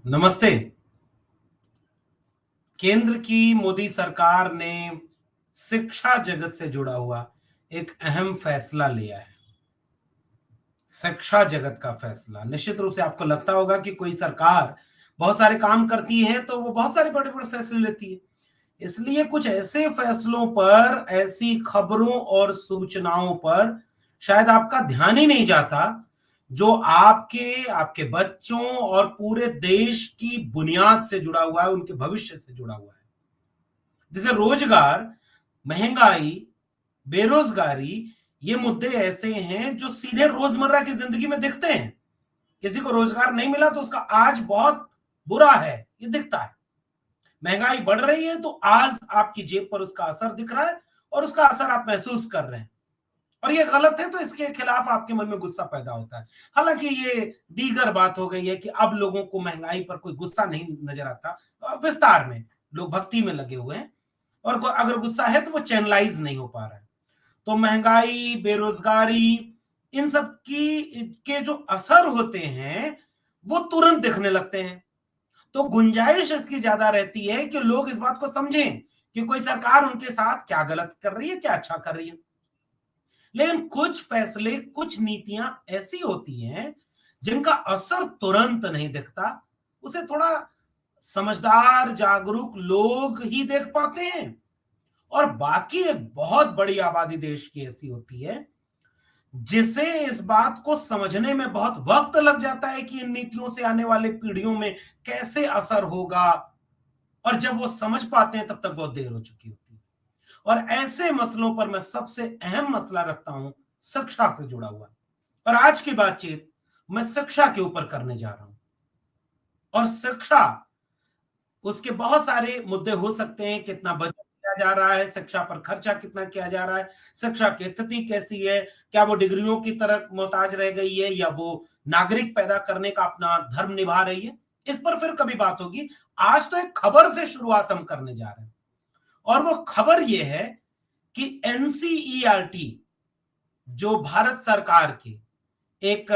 नमस्ते। केंद्र की मोदी सरकार ने शिक्षा जगत से जुड़ा हुआ एक अहम फैसला लिया है। शिक्षा जगत का फैसला निश्चित रूप से आपको लगता होगा कि कोई सरकार बहुत सारे काम करती है तो वो बहुत सारे बड़े-बड़े फैसले लेती है। इसलिए कुछ ऐसे फैसलों पर, ऐसी खबरों और सूचनाओं पर शायद आपका ध्यान ही नहीं जाता, जो आपके, आपके बच्चों और पूरे देश की बुनियाद से जुड़ा हुआ है, उनके भविष्य से जुड़ा हुआ है। जैसे रोजगार, महंगाई, बेरोजगारी, ये मुद्दे ऐसे हैं जो सीधे रोजमर्रा की जिंदगी में दिखते हैं। किसी को रोजगार नहीं मिला तो उसका आज बहुत बुरा है, ये दिखता है। महंगाई बढ़ रही है तो आज आपकी जेब पर उसका असर दिख रहा है और उसका असर आप महसूस कर रहे हैं। और ये गलत है तो इसके खिलाफ आपके मन में गुस्सा पैदा होता है। हालांकि ये दीगर बात हो गई है कि अब लोगों को महंगाई पर कोई गुस्सा नहीं नजर आता। विस्तार में लोग भक्ति में लगे हुए हैं और अगर गुस्सा है तो वो चैनलाइज नहीं हो पा रहा है। तो महंगाई, बेरोजगारी, इन सब की के जो असर होते हैं वो तुरंत दिखने लगते हैं। तो गुंजाइश इसकी ज्यादा रहती है कि लोग इस बात को समझें कि कोई सरकार उनके साथ क्या गलत कर रही है, क्या अच्छा कर रही है। लेकिन कुछ फैसले, कुछ नीतियां ऐसी होती हैं जिनका असर तुरंत नहीं दिखता। उसे थोड़ा समझदार, जागरूक लोग ही देख पाते हैं। और बाकी एक बहुत बड़ी आबादी देश की ऐसी होती है जिसे इस बात को समझने में बहुत वक्त लग जाता है कि इन नीतियों से आने वाले पीढ़ियों में कैसे असर होगा। और जब वो समझ पाते हैं तब तक बहुत देर हो चुकी होती है। और ऐसे मसलों पर मैं सबसे अहम मसला रखता हूं, शिक्षा से जुड़ा हुआ। और आज की बातचीत मैं शिक्षा के ऊपर करने जा रहा हूं। और शिक्षा, उसके बहुत सारे मुद्दे हो सकते हैं। कितना बजट किया जा रहा है, शिक्षा पर खर्चा कितना किया जा रहा है, शिक्षा की स्थिति कैसी है, क्या वो डिग्रियों की तरफ मोहताज रह गई है या वो नागरिक पैदा करने का अपना धर्म निभा रही है। इस पर फिर कभी बात होगी। आज तो एक खबर से शुरुआत हम करने जा रहे हैं। और वो खबर ये है कि एनसीईआरटी, जो भारत सरकार की एक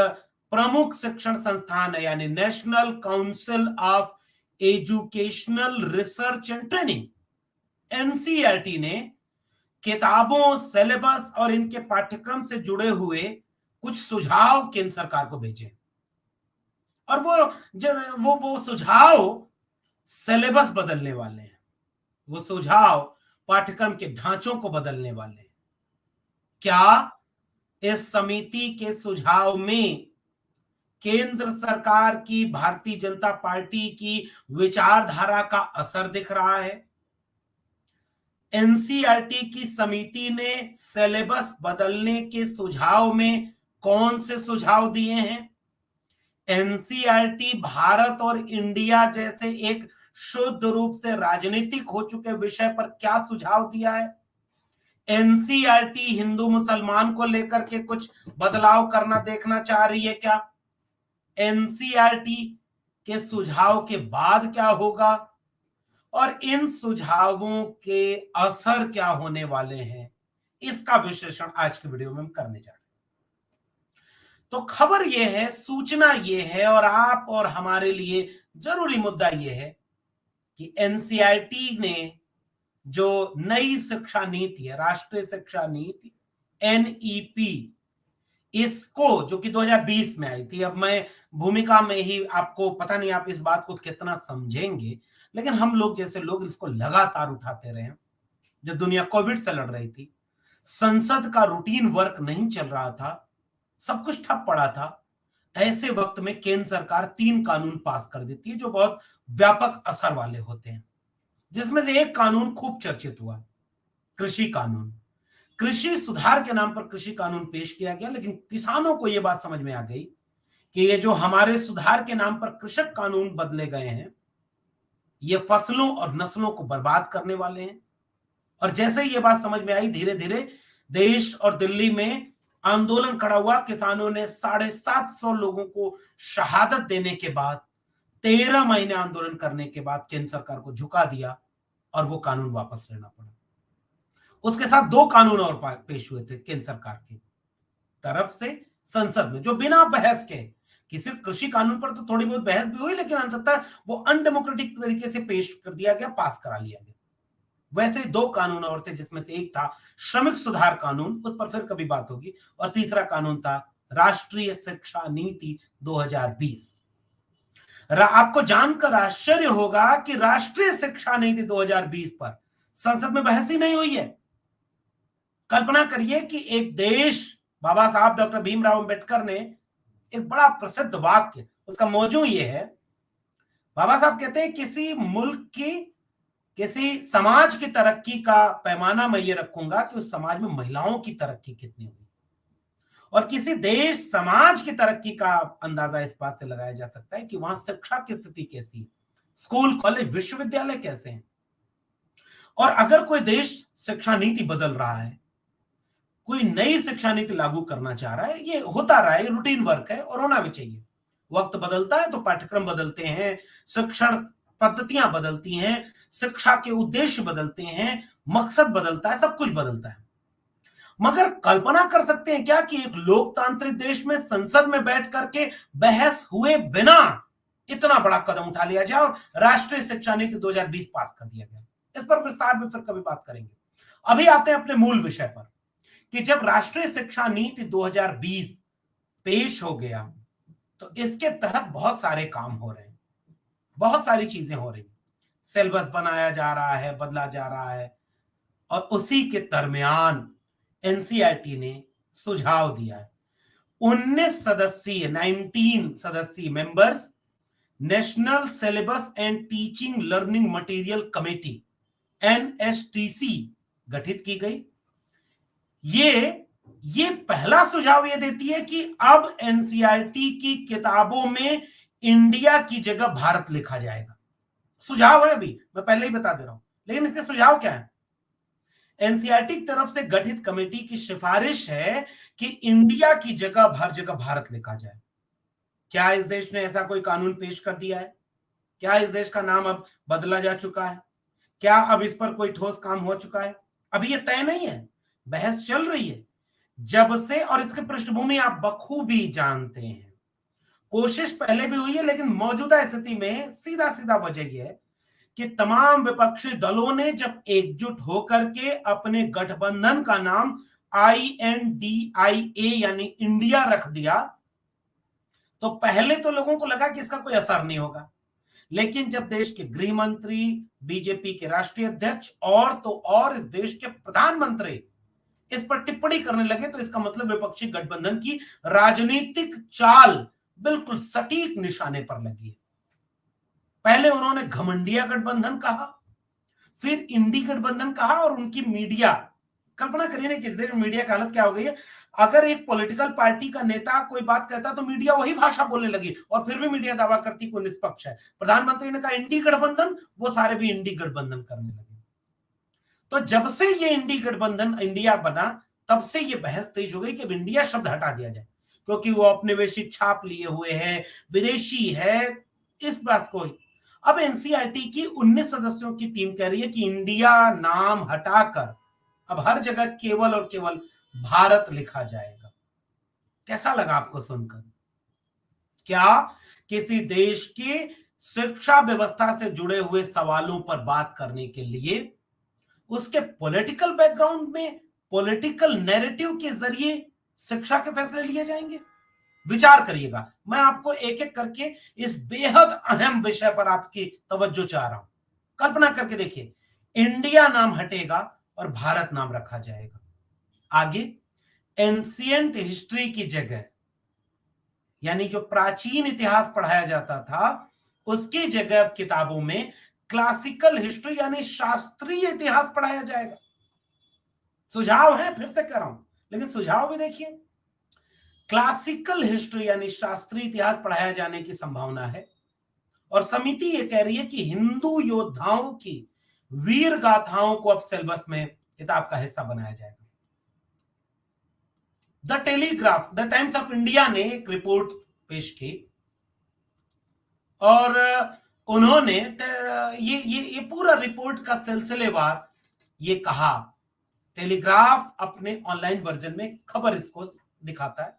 प्रमुख शिक्षण संस्थान है, यानी national council of educational research and training, NCERT ने किताबों, सिलेबस और इनके पाठ्यक्रम से जुड़े हुए कुछ सुझाव केंद्र सरकार को भेजे। और वो सुझाव सिलेबस बदलने वाले हैं। वो सुझाव पाठ्यक्रम के ढांचों को बदलने वाले हैं। क्या इस समिति के सुझाव में केंद्र सरकार की, भारतीय जनता पार्टी की विचारधारा का असर दिख रहा है? एनसीईआरटी की समिति ने सिलेबस बदलने के सुझाव में कौन से सुझाव दिए हैं? एनसीईआरटी भारत और इंडिया जैसे एक शुद्ध रूप से राजनीतिक हो चुके विषय पर क्या सुझाव दिया है? एनसीईआरटी हिंदू मुसलमान को लेकर के कुछ बदलाव करना देखना चाह रही है क्या? एनसीईआरटी के सुझाव के बाद क्या होगा और इन सुझावों के असर क्या होने वाले हैं, इसका विश्लेषण आज की वीडियो में हम करने जा रहे हैं। तो खबर यह है, सूचना यह है और आप और हमारे लिए जरूरी मुद्दा यह है कि एनसीईआरटी ने जो नई शिक्षा नीति है, राष्ट्रीय शिक्षा नीति एनईपी, इसको, जो कि 2020 में आई थी, अब मैं भूमिका में ही, आपको पता नहीं आप इस बात को कितना समझेंगे, लेकिन हम लोग जैसे लोग इसको लगातार उठाते रहे हैं। जब दुनिया कोविड से लड़ रही थी, संसद का रूटीन वर्क नहीं चल रहा था, सब कुछ ठप पड़ा था, ऐसे वक्त में केंद्र सरकार 3 कानून पास कर देती है जो बहुत व्यापक असर वाले होते हैं। जिसमें से एक कानून खूब चर्चित हुआ, कृषि कानून। कृषि सुधार के नाम पर कृषि कानून पेश किया गया, लेकिन किसानों को यह बात समझ में आ गई कि ये जो हमारे सुधार के नाम पर कृषक कानून बदले गए हैं, ये फसलों और नस्लों को बर्बाद करने वाले हैं। और जैसे ही ये बात समझ में आई, धीरे धीरे देश और दिल्ली में आंदोलन खड़ा हुआ। किसानों ने 750 लोगों को शहादत देने के बाद, 13 महीने आंदोलन करने के बाद केंद्र सरकार को झुका दिया और वो कानून वापस लेना पड़ा। उसके साथ 2 कानून और पेश हुए थे केंद्र सरकार की तरफ से संसद में, जो बिना बहस के किसी कृषि कानून पर तो थोड़ी बहुत बहस भी हुई, लेकिन अंततः वो अनडेमोक्रेटिक तरीके से पेश कर दिया गया, पास करा लिया गया। वैसे 2 कानून और थे, जिसमें से एक था श्रमिक सुधार कानून, उस पर फिर कभी बात होगी, और तीसरा कानून था राष्ट्रीय शिक्षा नीति 2020। आपको जानकर आश्चर्य होगा कि राष्ट्रीय शिक्षा नीति 2020 पर संसद में बहस ही नहीं हुई है। कल्पना करिए कि एक देश, बाबा साहब डॉक्टर भीमराव अंबेडकर ने एक बड़ा प्रसिद्ध वाक्य, उसका मौजू ये है, बाबा साहब कहते हैं किसी मुल्क की, किसी समाज की तरक्की का पैमाना मैं ये रखूंगा कि उस समाज में महिलाओं की तरक्की कितनी हुई, और किसी देश समाज की तरक्की का अंदाजा इस बात से लगाया जा सकता है कि वहां शिक्षा की स्थिति कैसी है, स्कूल कॉलेज विश्वविद्यालय कैसे हैं। और अगर कोई देश शिक्षा नीति बदल रहा है, कोई नई शिक्षा नीति लागू करना चाह रहा है, ये होता रहा है, रूटीन वर्क है और होना भी चाहिए। वक्त बदलता है तो पाठ्यक्रम बदलते हैं, शिक्षण पद्धतियां बदलती हैं, शिक्षा के उद्देश्य बदलते हैं, मकसद बदलता है, सब कुछ बदलता है। मगर कल्पना कर सकते हैं क्या कि एक लोकतांत्रिक देश में संसद में बैठ करके बहस हुए बिना इतना बड़ा कदम उठा लिया जाए और राष्ट्रीय शिक्षा नीति 2020 पास कर दिया गया? इस पर विस्तार में फिर कभी बात करेंगे। अभी आते हैं अपने मूल विषय पर कि जब राष्ट्रीय शिक्षा नीति 2020 पेश हो गया तो इसके तहत बहुत सारे काम हो रहे हैं, बहुत सारी चीजें हो रही, सिलेबस बनाया जा रहा है, बदला जा रहा है, और उसी के दरमियान एनसीईआरटी ने सुझाव दिया है। 19 सदस्यीय members national syllabus and teaching learning material committee NSTC गठित की गई। ये पहला सुझाव ये देती है कि अब एनसीईआरटी की किताबों में इंडिया की जगह भारत लिखा जाएगा। सुझाव है, अभी मैं पहले ही बता दे रहा हूं, लेकिन इसके सुझाव क्या है? एनसीईआरटी की तरफ से गठित कमेटी की सिफारिश है कि इंडिया की जगह हर जगह भारत लिखा जाए। क्या इस देश ने ऐसा कोई कानून पेश कर दिया है? क्या इस देश का नाम अब बदला जा चुका है? क्या अब इस पर कोई ठोस काम हो चुका है? अभी ये तय नहीं है, बहस चल रही है जब से, और इसकी पृष्ठभूमि आप बखूबी जानते हैं। कोशिश पहले भी हुई है, लेकिन मौजूदा स्थिति में सीधा सीधा वजह यह है कि तमाम विपक्षी दलों ने जब एकजुट होकर के अपने गठबंधन का नाम INDIA यानी इंडिया रख दिया, तो पहले तो लोगों को लगा कि इसका कोई असर नहीं होगा, लेकिन जब देश के गृह मंत्री, बीजेपी के राष्ट्रीय अध्यक्ष और तो और इस देश के प्रधानमंत्री इस पर टिप्पणी करने लगे, तो इसका मतलब विपक्षी गठबंधन की राजनीतिक चाल बिल्कुल सटीक निशाने पर लगी है। पहले उन्होंने घमंडिया गठबंधन कहा, फिर इंडी गठबंधन कहा, और उनकी मीडिया, कल्पना करिए ना कि इस देश में मीडिया की हालत क्या हो गई है। अगर एक पॉलिटिकल पार्टी का नेता कोई बात कहता तो मीडिया वही भाषा बोलने लगी, और फिर भी मीडिया दावा करती कोई निष्पक्ष है। प्रधानमंत्री ने कहा इंडी गठबंधन, वो सारे भी इंडी गठबंधन करने लगे। तो जब से ये इंडी गठबंधन इंडिया बना, तब से ये बहस तेज हो गई कि अब इंडिया शब्द हटा दिया जाए, क्योंकि वो औपनिवेशिक छाप लिए हुए है, विदेशी है, इस बात को। अब एनसीईआरटी की 19 सदस्यों की टीम कह रही है कि इंडिया नाम हटाकर अब हर जगह केवल और केवल भारत लिखा जाएगा। कैसा लगा आपको सुनकर? क्या किसी देश की शिक्षा व्यवस्था से जुड़े हुए सवालों पर बात करने के लिए उसके पॉलिटिकल बैकग्राउंड में, पॉलिटिकल नैरेटिव के जरिए शिक्षा के फैसले लिए जाएंगे? विचार करिएगा, मैं आपको एक एक करके इस बेहद अहम विषय पर आपकी तवज्जो चाह रहा हूं। कल्पना करके देखिए, इंडिया नाम हटेगा और भारत नाम रखा जाएगा। आगे एंशिएंट हिस्ट्री की जगह, यानी जो प्राचीन इतिहास पढ़ाया जाता था उसकी जगह अब किताबों में क्लासिकल हिस्ट्री यानी शास्त्रीय इतिहास पढ़ाया जाएगा। सुझाव है, फिर से कर रहा हूं, लेकिन सुझाव भी देखिए। क्लासिकल हिस्ट्री यानी शास्त्रीय इतिहास पढ़ाया जाने की संभावना है, और समिति ये कह रही है कि हिंदू योद्धाओं की वीर गाथाओं को अब सिलेबस में किताब का हिस्सा बनाया जाएगा। The telegraph, the times of India ने एक रिपोर्ट पेश की और उन्होंने ये पूरा रिपोर्ट का सिलसिलेवार ये कहा। टेलीग्राफ अपने ऑनलाइन वर्जन में खबर इसको दिखाता है।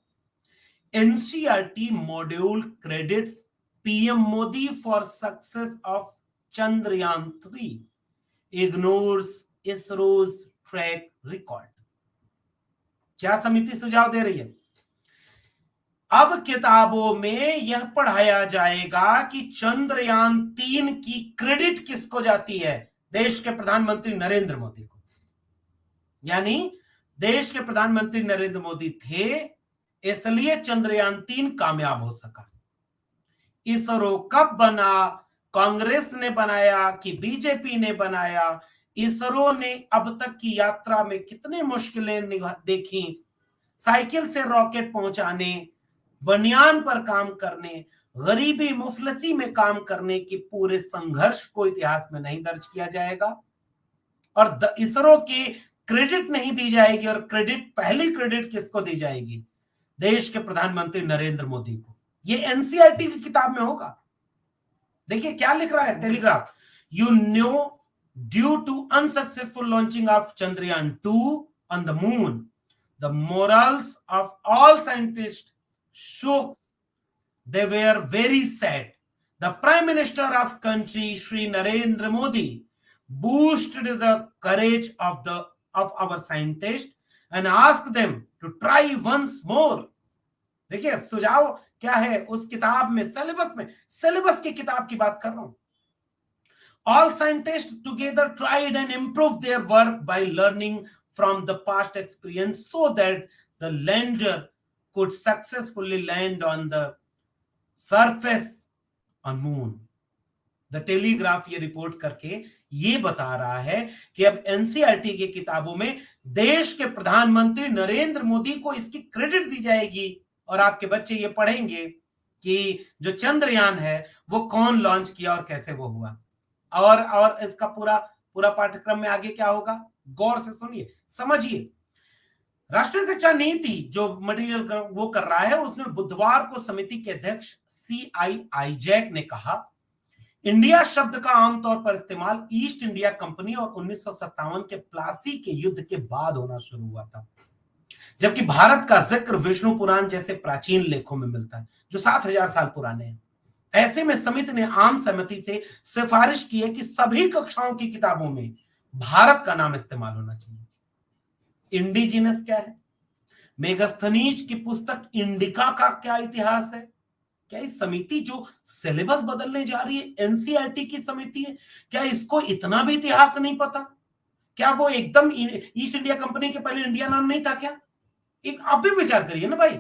NCERT module credits PM Modi for success of Chandrayaan 3, ignores ISRO's track record. क्या समिति सुझाव दे रही है? अब किताबों में यह पढ़ाया जाएगा कि चंद्रयान 3 की क्रेडिट किसको जाती है? देश के प्रधानमंत्री नरेंद्र मोदी को। यानी देश के प्रधानमंत्री नरेंद्र मोदी थे, इसलिए चंद्रयान 3 कामयाब हो सका। इसरो कब बना? कांग्रेस ने बनाया कि बीजेपी ने बनाया? इसरो ने अब तक की यात्रा में कितनी मुश्किलें देखी, साइकिल से रॉकेट पहुंचाने, बनियान पर काम करने, गरीबी मुफलसी में काम करने की पूरे संघर्ष को इतिहास में नहीं दर्ज किया जाएगा और इसरो की क्रेडिट नहीं दी जाएगी। और पहली क्रेडिट किसको दी जाएगी? देश के प्रधानमंत्री नरेंद्र मोदी को। ये एनसीईआरटी की किताब में होगा। देखिए क्या लिख रहा है Telegraph. You know due to unsuccessful launching of Chandrayaan 2 on the moon, the morals of all scientist shook. They were very sad. The Prime Minister of country, Shri Narendra Modi, boosted the courage of our scientists and asked them to try once more. देखिए सुझाव क्या है उस किताब में, syllabus की किताब की बात कर रहा हूं। All scientists together tried and improved their work by learning from the past experience so that the lander could successfully land on the surface on moon. The Telegraph ये रिपोर्ट करके ये बता रहा है कि अब एनसीईआरटी की किताबों में देश के प्रधानमंत्री नरेंद्र मोदी को इसकी क्रेडिट दी जाएगी और आपके बच्चे ये पढ़ेंगे कि जो चंद्रयान है वो कौन लॉन्च किया और कैसे वो हुआ। और इसका पूरा पाठ्यक्रम में आगे क्या होगा, गौर से सुनिए, समझिए। राष्ट्रीय शिक्षा नीति जो मटेरियल वो कर रहा है, उसमें बुधवार को समिति के अध्यक्ष CII जैक ने कहा, इंडिया शब्द का आमतौर पर इस्तेमाल ईस्ट इंडिया कंपनी और 1957 के प्लासी के युद्ध के बाद होना शुरू हुआ था, जबकि भारत का जिक्र विष्णु पुराण जैसे प्राचीन लेखों में मिलता है जो 7000 साल पुराने हैं। ऐसे में समिति ने आम सहमति से सिफारिश की है कि सभी कक्षाओं की किताबों में भारत का नाम इस्तेमाल होना चाहिए। इंडिजिनस क्या है? मेगास्थनीज की पुस्तक इंडिका का क्या इतिहास है? क्या इस समिति जो सिलेबस बदलने जा रही है एनसीईआरटी की समिति है, क्या इसको इतना भी इतिहास नहीं पता? क्या वो एकदम ईस्ट इंडिया कंपनी के पहले इंडिया नाम नहीं था क्या? एक आप भी विचार करिए ना भाई।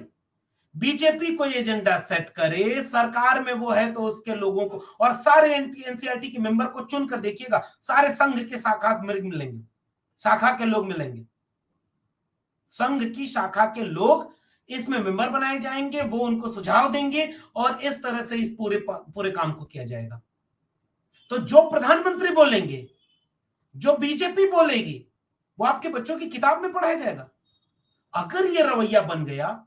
बीजेपी कोई एजेंडा सेट करे, सरकार में वो है तो उसके लोगों को और सारे एनसीईआरटी के मेंबर को चुन कर देखिएगा, सारे संघ के शाखा मिलेंगे, शाखा के लोग मिलेंगे, संघ की शाखा के लोग इसमें मेंबर बनाए जाएंगे, वो उनको सुझाव देंगे और इस तरह से इस पूरे काम को किया जाएगा। तो जो प्रधानमंत्री बोलेंगे, जो बीजेपी बोलेगी, वो आपके बच्चों की किताब में पढ़ाया जाएगा। अगर ये रवैया बन गया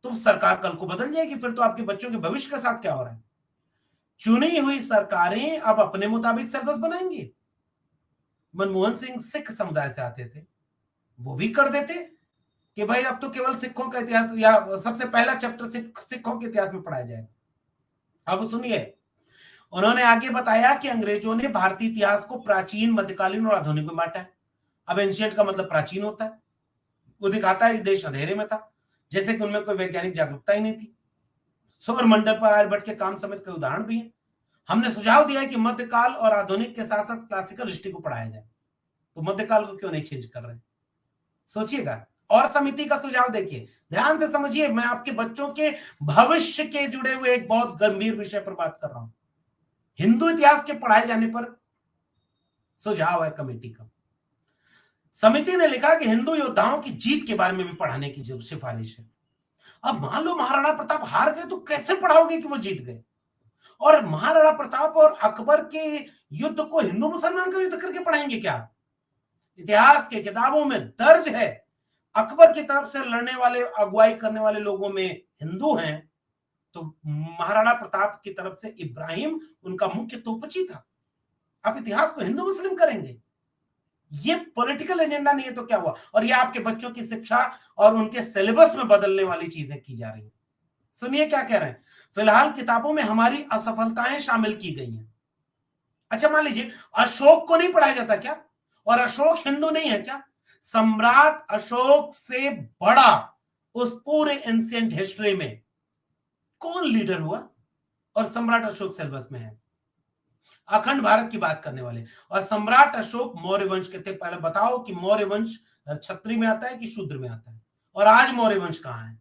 तो सरकार कल को बदल जाएगी, फिर तो आपके बच्चों के भविष्य के साथ क्या हो रहा है? चुनी हुई सरकारें अब अपने मुताबिक सिलेबस बनाएंगी। मनमोहन सिंह सिख समुदाय से आते थे, वो भी कर देते कि भाई अब तो केवल सिखों का इतिहास या सबसे पहला चैप्टर सिखों के इतिहास में पढ़ाया जाएगा। अब सुनिए, उन्होंने आगे बताया कि अंग्रेजों ने भारतीय इतिहास को प्राचीन, मध्यकालीन और आधुनिक में बांटा है। अब एंशिएंट का मतलब प्राचीन होता है, वो दिखाता है कि देश अंधेरे में था, जैसे कि उनमें कोई वैज्ञानिक जागरूकता ही नहीं थी। सौर मंडल पर आर्यभट्ट के काम समेत कई उदाहरण भी हैं। हमने सुझाव दिया है कि मध्यकाल और आधुनिक के साथ साथ क्लासिकल हिस्ट्री को पढ़ाया जाए। तो मध्यकाल को क्यों नहीं चेंज कर रहे? सोचिएगा। और समिति का सुझाव देखिए, ध्यान से समझिए, मैं आपके बच्चों के भविष्य के जुड़े हुए एक बहुत गंभीर विषय पर बात कर रहा हूं। हिंदू इतिहास के पढ़ाए जाने पर सुझाव है कमेटी का। समिति ने लिखा कि हिंदू योद्धाओं की जीत के बारे में भी पढ़ाने की सिफारिश है। अब मान लो महाराणा प्रताप हार गए तो कैसे पढ़ाओगे कि वो जीत गए? और महाराणा प्रताप और अकबर के युद्ध को हिंदू मुसलमान का युद्ध करके पढ़ाएंगे क्या? इतिहास के किताबों में दर्ज है, अकबर की तरफ से लड़ने वाले, अगुवाई करने वाले लोगों में हिंदू हैं, तो महाराणा प्रताप की तरफ से इब्राहिम उनका मुख्य तोपची था। आप इतिहास को हिंदू मुस्लिम करेंगे? ये पॉलिटिकल एजेंडा नहीं है तो क्या हुआ? और ये आपके बच्चों की शिक्षा और उनके सिलेबस में बदलने वाली चीजें की जा रही है। सुनिए क्या कह रहे हैं, फिलहाल किताबों में हमारी असफलताएं शामिल की गई हैं। अच्छा मान लीजिए अशोक को नहीं पढ़ाया जाता क्या, और अशोक हिंदू नहीं है क्या? सम्राट अशोक से बड़ा उस पूरे एंशिएंट हिस्ट्री में कौन लीडर हुआ, और सम्राट अशोक सिलेबस में है। अखंड भारत की बात करने वाले, और सम्राट अशोक मौर्य वंश के थे। पहले बताओ कि मौर्य वंश क्षत्रिय में आता है कि शूद्र में आता है, और आज मौर्य वंश कहां है?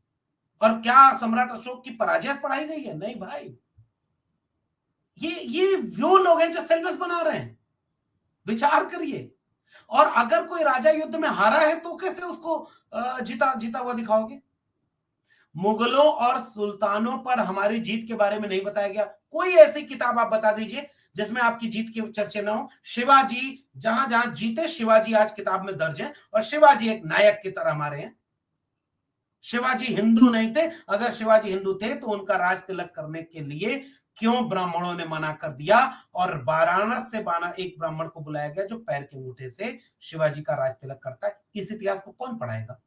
और क्या सम्राट अशोक की पराजय पढ़ाई गई है? नहीं भाई, ये वो लोग हैं जो सिलेबस बना रहे हैं। विचार करिए। और अगर कोई राजा युद्ध में हारा है तो कैसे उसको जीता जीता हुआ दिखाओगे? मुगलों और सुल्तानों पर हमारी जीत के बारे में नहीं बताया गया। कोई ऐसी किताब आप बता दीजिए जिसमें आपकी जीत की चर्चा ना हो। शिवाजी जहां जहां जीते, शिवाजी आज किताब में दर्ज है, और शिवाजी एक नायक की तरह हमारे हैं। शिवाजी हिंदू नहीं थे। अगर शिवाजी हिंदू थे तो उनका राज तिलक करने के लिए क्यों ब्राह्मणों ने मना कर दिया, और वाराणस से एक ब्राह्मण को बुलाया गया जो पैर के अंगूठे से शिवाजी का राज तिलक करता है? इस इतिहास को कौन पढ़ाएगा?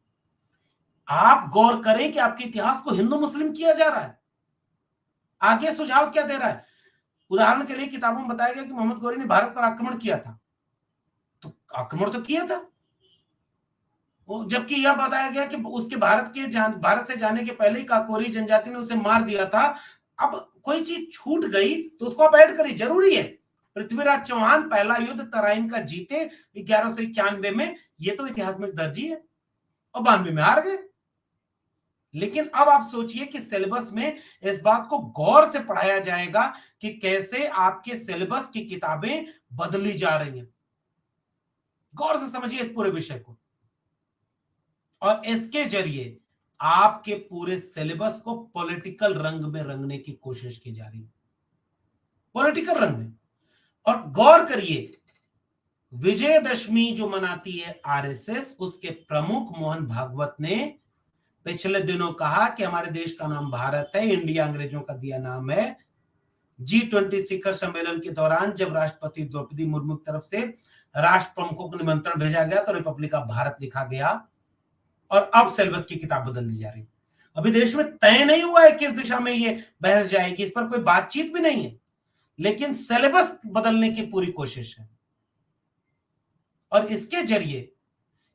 आप गौर करें कि आपके इतिहास को हिंदू मुस्लिम किया जा रहा है। आगे सुझाव क्या दे रहा है? उदाहरण के लिए किताबों में बताया गया कि मोहम्मद गौरी ने भारत पर आक्रमण किया था, तो आक्रमण तो किया था, जबकि यह बताया गया कि उसके भारत से जाने के पहले ही काकोरी जनजाति ने उसे मार दिया था। अब कोई चीज छूट गई तो उसको आप ऐड करिए, जरूरी है। पृथ्वीराज चौहान पहला युद्ध तराइन का जीते 1191 में, ये तो इतिहास में दर्ज ही है, और 92 में हार गए। लेकिन अब आप सोचिए कि सिलेबस में इस बात को गौर से पढ़ाया जाएगा कि कैसे आपके सिलेबस की किताबें बदली जा रही हैं। गौर से समझिए इस पूरे विषय को, और इसके जरिए आपके पूरे सिलेबस को पॉलिटिकल रंग में रंगने की कोशिश की जा रही है, पॉलिटिकल रंग में। और गौर करिए, विजयदशमी जो मनाती है आरएसएस, उसके प्रमुख मोहन भागवत ने पिछले दिनों कहा कि हमारे देश का नाम भारत है, इंडिया अंग्रेजों का दिया नाम है। G20 शिखर सम्मेलन के दौरान जब राष्ट्रपति द्रौपदी मुर्मू की तरफ से राष्ट्र प्रमुखों को निमंत्रण भेजा गया तो रिपब्लिक ऑफ भारत लिखा गया, और अब सिलेबस की किताब बदल दी जा रही है। अभी देश में तय नहीं हुआ है किस दिशा में ये बहस जाएगी, इस पर कोई बातचीत भी नहीं है, लेकिन सिलेबस बदलने की पूरी कोशिश है। और इसके जरिए,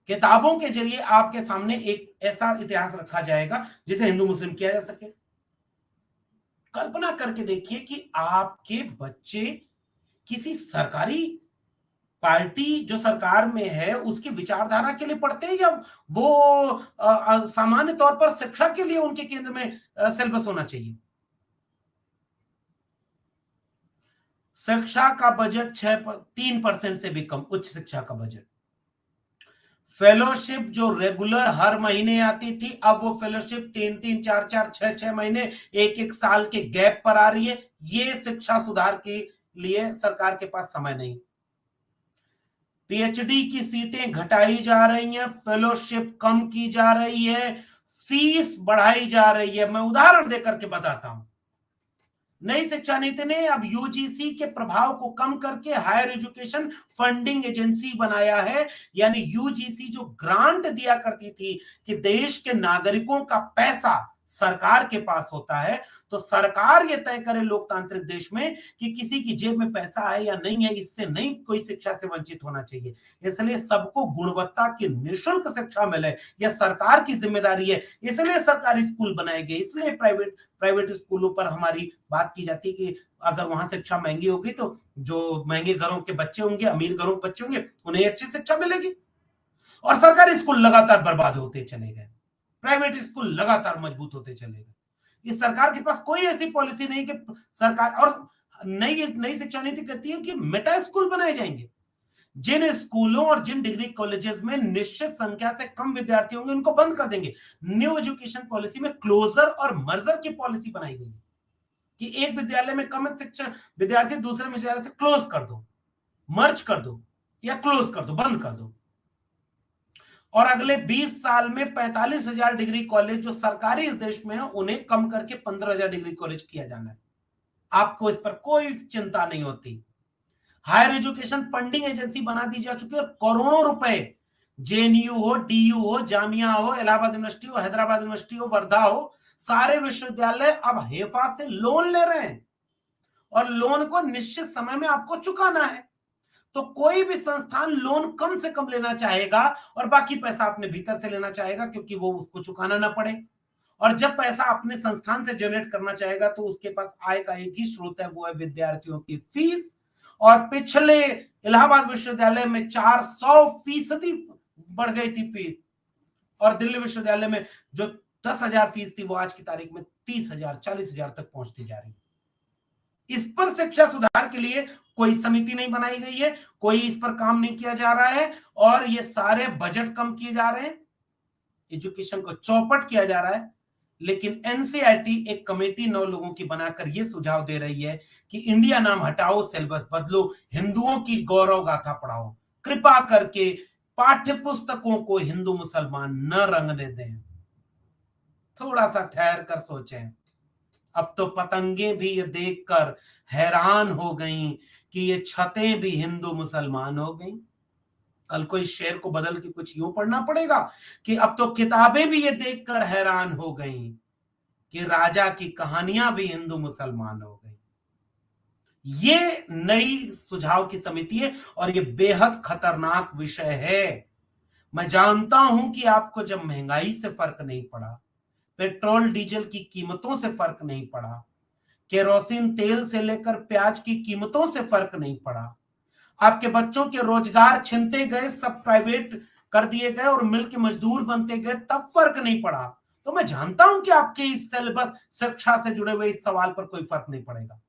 किताबों के जरिए आपके सामने एक ऐसा इतिहास रखा जाएगा जिसे हिंदू मुस्लिम किया जा सके। कल्पना करके देखिए कि आपके बच्चे किसी सरकारी पार्टी जो सरकार में है उसकी विचारधारा के लिए पढ़ते हैं, या वो सामान्य तौर पर शिक्षा के लिए उनके केंद्र में सिलेबस होना चाहिए। शिक्षा का बजट 3% से भी कम, उच्च शिक्षा का बजट। फेलोशिप जो रेगुलर हर महीने आती थी, अब वो फेलोशिप 3-3, 4-4, 6-6 महीने, 1-1 साल के गैप पर आ रही है। ये शिक्षा सुधार के लिए सरकार के पास समय नहीं। पीएचडी की सीटें घटाई जा रही हैं, फेलोशिप कम की जा रही है, फीस बढ़ाई जा रही है। मैं उदाहरण देकर के बताता हूं। नई शिक्षा नीति ने अब यूजीसी के प्रभाव को कम करके हायर एजुकेशन फंडिंग एजेंसी बनाया है। यानी यूजीसी जो ग्रांट दिया करती थी कि देश के नागरिकों का पैसा सरकार के पास होता है, तो सरकार ये तय करे लोकतांत्रिक देश में कि किसी की जेब में पैसा है या नहीं है, इससे नहीं कोई शिक्षा से वंचित होना चाहिए। इसलिए सबको गुणवत्ता की निःशुल्क शिक्षा मिले, यह सरकार की जिम्मेदारी है। इसलिए सरकारी स्कूल बनाए गए, इसलिए प्राइवेट स्कूलों पर हमारी बात की जाती है कि अगर वहां शिक्षा महंगी होगी तो जो महंगे घरों के बच्चे होंगे, अमीर घरों के बच्चे होंगे, उन्हें अच्छी शिक्षा मिलेगी। और सरकारी स्कूल लगातार बर्बाद होते चले गए, प्राइवेट स्कूल लगातार मजबूत होते चले गए। इस सरकार के पास कोई ऐसी पॉलिसी नहीं कि सरकार, और नई शिक्षा नीति कहती है कि मेटा स्कूल बनाए जाएंगे। जिन स्कूलों और जिन डिग्री कॉलेजेस में निश्चित संख्या से कम विद्यार्थी होंगे उनको बंद कर देंगे। न्यू एजुकेशन पॉलिसी में क्लोजर और मर्जर की पॉलिसी बनाई गई कि एक विद्यालय में कम शिक्षण विद्यार्थी दूसरे विद्यालय से क्लोज कर दो, मर्ज कर दो, या क्लोज कर दो, बंद कर दो। और अगले 20 साल में 45,000 डिग्री कॉलेज जो सरकारी इस देश में है उन्हें कम करके 15,000 डिग्री कॉलेज किया जाना है। आपको इस पर कोई चिंता नहीं होती। हायर एजुकेशन फंडिंग एजेंसी बना दी जा चुकी है, और करोड़ों रुपए जेएनयू हो, डीयू हो, जामिया हो, इलाहाबाद यूनिवर्सिटी हो, हैदराबाद यूनिवर्सिटी हो, वर्धा हो, सारे विश्वविद्यालय अब हेफा से लोन ले रहे हैं और लोन को निश्चित समय में आपको चुकाना है। तो कोई भी संस्थान लोन कम से कम लेना चाहेगा और बाकी पैसा अपने भीतर से लेना चाहेगा, क्योंकि वो उसको चुकाना ना पड़े। और जब पैसा अपने संस्थान से जनरेट करना चाहेगा तो उसके पास आय का एक ही स्रोत है, वो है विद्यार्थियों की फीस। और पिछले इलाहाबाद विश्वविद्यालय में 400% बढ़ गई थी फीस, और दिल्ली विश्वविद्यालय में जो 10,000 फीस थी वो आज की तारीख में 30,000 40,000 तक पहुंचती जा रही है। इस पर शिक्षा सुधार के लिए कोई समिति नहीं बनाई गई है, कोई इस पर काम नहीं किया जा रहा है, और ये सारे बजट कम किए जा रहे हैं, एजुकेशन को चौपट किया जा रहा है। लेकिन एनसीईआरटी एक कमेटी 9 लोगों की बनाकर यह सुझाव दे रही है कि इंडिया नाम हटाओ, सिलेबस बदलो, हिंदुओं की गौरव गाथा पढ़ाओ, कृपा करके पाठ्य पुस्तकों को हिंदू मुसलमान न रंगने दें। थोड़ा सा ठहर कर सोचें। अब तो पतंगे भी ये देखकर हैरान हो गईं कि ये छतें भी हिंदू मुसलमान हो गईं। कल को इस शेर को बदल के कुछ यूं पढ़ना पड़ेगा कि अब तो किताबें भी ये देखकर हैरान हो गईं कि राजा की कहानियां भी हिंदू मुसलमान हो गई। ये नई सुझाव की समिति है और ये बेहद खतरनाक विषय है। मैं जानता हूं कि आपको जब महंगाई से फर्क नहीं पड़ा, पेट्रोल डीजल की कीमतों से फर्क नहीं पड़ा, केरोसिन तेल से लेकर प्याज की कीमतों से फर्क नहीं पड़ा, आपके बच्चों के रोजगार छिनते गए, सब प्राइवेट कर दिए गए और मिल के मजदूर बनते गए, तब फर्क नहीं पड़ा। तो मैं जानता हूं कि आपके इस सिलेबस शिक्षा से जुड़े हुए इस सवाल पर कोई फर्क नहीं पड़ेगा,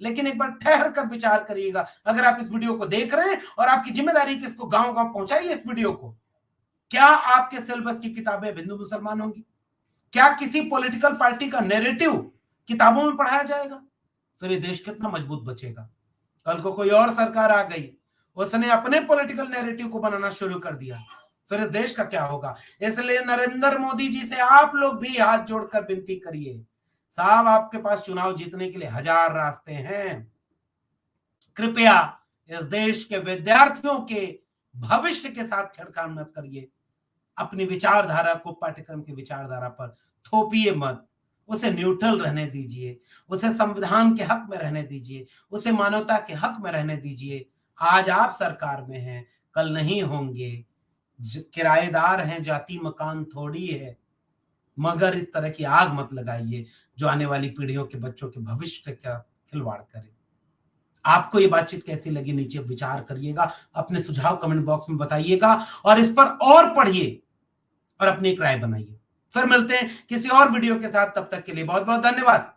लेकिन एक बार ठहर कर विचार करिएगा। अगर आप इस वीडियो को देख रहे हैं और आपकी जिम्मेदारी कि इसको गांव गांव पहुंचाइए इस वीडियो को, क्या आपके सिलेबस की किताबें हिंदू मुसलमान होंगी? क्या किसी पॉलिटिकल पार्टी का नैरेटिव किताबों में पढ़ाया जाएगा? फिर ये देश कितना मजबूत बचेगा। कल को कोई और सरकार आ गई, उसने अपने पॉलिटिकल नैरेटिव को बनाना शुरू कर दिया, फिर इस देश का क्या होगा? इसलिए नरेंद्र मोदी जी से आप लोग भी हाथ जोड़कर विनती करिए, साहब आपके पास चुनाव जीतने के लिए 1000 रास्ते हैं। कृपया इस देश के विद्यार्थियों के भविष्य के साथ छेड़छाड़ मत करिए। अपनी विचारधारा को पाठ्यक्रम की विचारधारा पर थोपिए मत, उसे न्यूट्रल रहने दीजिए, उसे संविधान के हक में रहने दीजिए, उसे मानवता के हक में रहने दीजिए। आज आप सरकार में हैं, कल नहीं होंगे, किराएदार हैं, जाति मकान थोड़ी है। मगर इस तरह की आग मत लगाइए जो आने वाली पीढ़ियों के बच्चों के भविष्य का खिलवाड़ करे। आपको ये बातचीत कैसी लगी नीचे विचार करिएगा, अपने सुझाव कमेंट बॉक्स में बताइएगा और इस पर और पढ़िए और अपनी एक राय बनाइए। फिर मिलते हैं किसी और वीडियो के साथ, तब तक के लिए बहुत बहुत धन्यवाद।